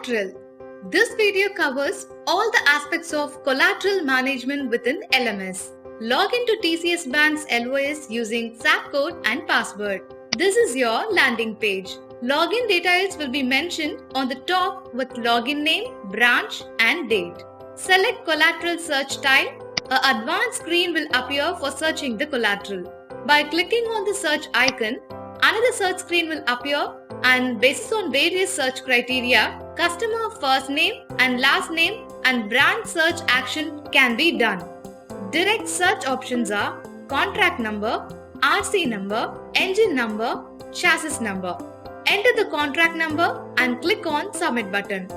Collateral. This video covers all the aspects of collateral management within LMS. Log into TCS Bank's LOS using SAP code and password. This is your landing page. Login details will be mentioned on the top with login name, branch and date. Select collateral search type. An advanced screen will appear for searching the collateral. By clicking on the search icon, another search screen will appear, and based on various search criteria, customer first name and last name and brand search action can be done. Direct search options are contract number, RC number, engine number, chassis number. Enter the contract number and click on submit button.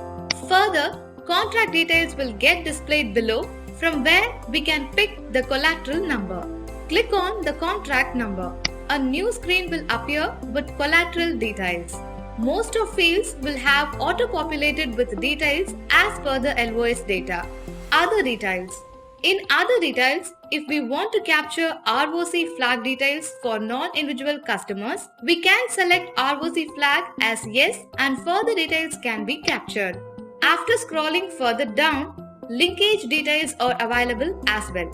Further, contract details will get displayed below, from where we can pick the collateral number. Click on the contract number. A new screen will appear with collateral details. Most of fields will have auto-populated with details as per the LOS data. Other details. In other details, if we want to capture ROC flag details for non-individual customers, we can select ROC flag as yes and further details can be captured. After scrolling further down, linkage details are available as well,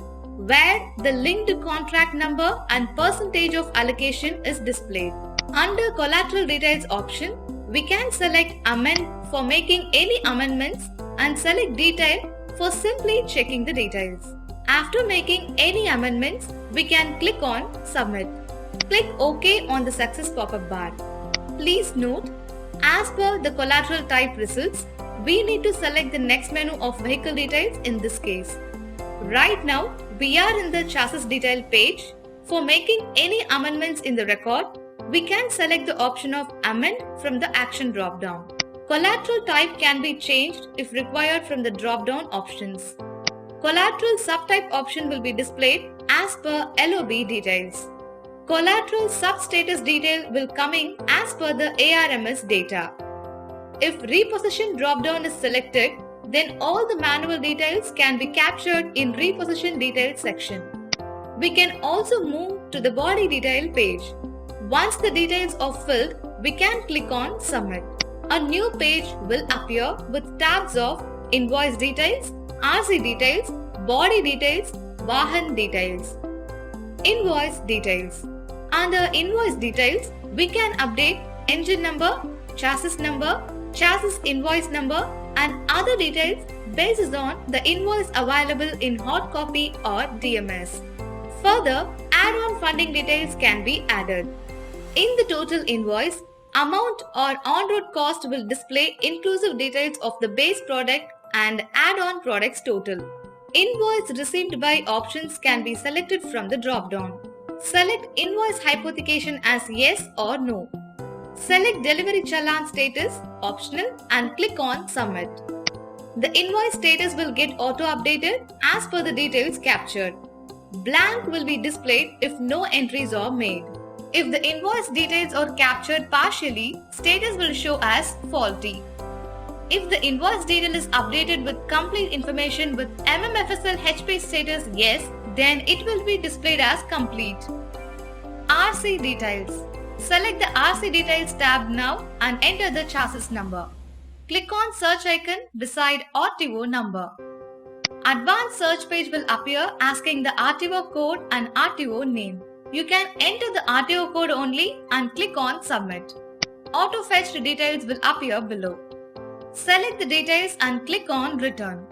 where the linked contract number and percentage of allocation is displayed. Under collateral details option, we can select amend for making any amendments and select detail for simply checking the details. After making any amendments, we can click on submit. Click OK on the success pop-up bar. Please note, as per the collateral type results, we need to select the next menu of vehicle details in this case. Right now, we are in the chassis detail page. For making any amendments in the record, we can select the option of amend from the action drop-down. Collateral type can be changed if required from the drop-down options. Collateral subtype option will be displayed as per LOB details. Collateral sub-status detail will coming as per the ARMS data. If repossession drop-down is selected, then all the manual details can be captured in repossession details section. We can also move to the body detail page. Once the details are filled, we can click on submit. A new page will appear with tabs of invoice details, RC details, body details, Vahan details. Invoice details. Under invoice details, we can update engine number, chassis invoice number and other details based on the invoice available in hard copy or DMS. Further, add-on funding details can be added. In the total invoice, amount or on-road cost will display inclusive details of the base product and add-on products total. Invoice received by options can be selected from the drop-down. Select invoice hypothecation as yes or no. Select delivery challan status optional and click on submit. The invoice status will get auto-updated as per the details captured. Blank will be displayed if no entries are made. If the invoice details are captured partially, status will show as faulty. If the invoice detail is updated with complete information with MMFSL HP status yes, then it will be displayed as complete. RC details. Select the RC details tab now and enter the chassis number. Click on search icon beside RTO number. Advanced search page will appear asking the RTO code and RTO name. You can enter the RTO code only and click on submit. Auto-fetched details will appear below. Select the details and click on return.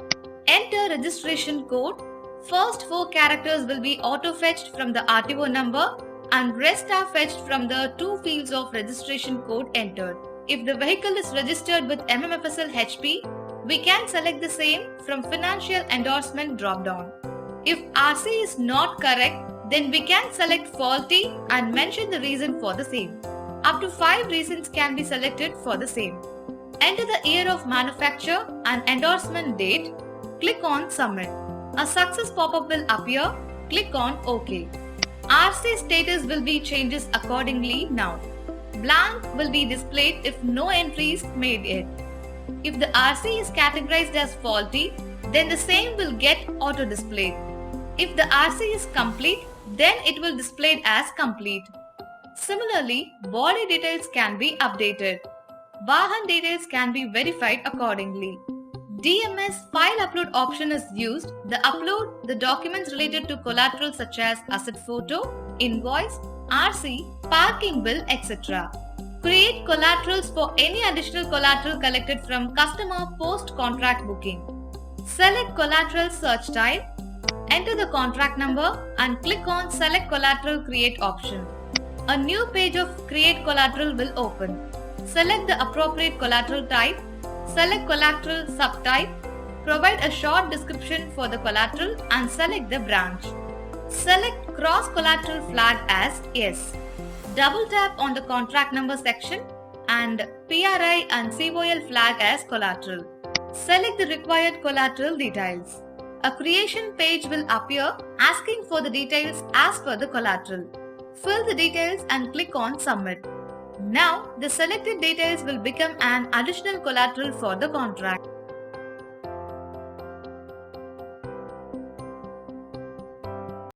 Enter registration code. First 4 characters will be auto-fetched from the RTO number and rest are fetched from the 2 fields of registration code entered. If the vehicle is registered with MMFSL HP, we can select the same from financial endorsement drop-down. If RC is not correct, then we can select faulty and mention the reason for the same. Up to 5 reasons can be selected for the same. Enter the year of manufacture and endorsement date. Click on submit. A success pop-up will appear. Click on OK. RC status will be changes accordingly now. Blank will be displayed if no entries made yet. If the RC is categorized as faulty, then the same will get auto-displayed. If the RC is complete, then it will display as complete. Similarly, body details can be updated. Vahan details can be verified accordingly. DMS file upload option is used. The upload the documents related to collateral such as asset photo, invoice, RC, parking bill, etc. Create collaterals for any additional collateral collected from customer post-contract booking. Select collateral search type, enter the contract number and click on Select Collateral Create option. A new page of Create Collateral will open. Select the appropriate collateral type, select collateral subtype, provide a short description for the collateral and select the branch. Select Cross Collateral Flag as Yes. Double tap on the contract number section and PRI and COL flag as collateral. Select the required collateral details. A creation page will appear asking for the details as per the collateral. Fill the details and click on Submit. Now, the selected details will become an additional collateral for the contract.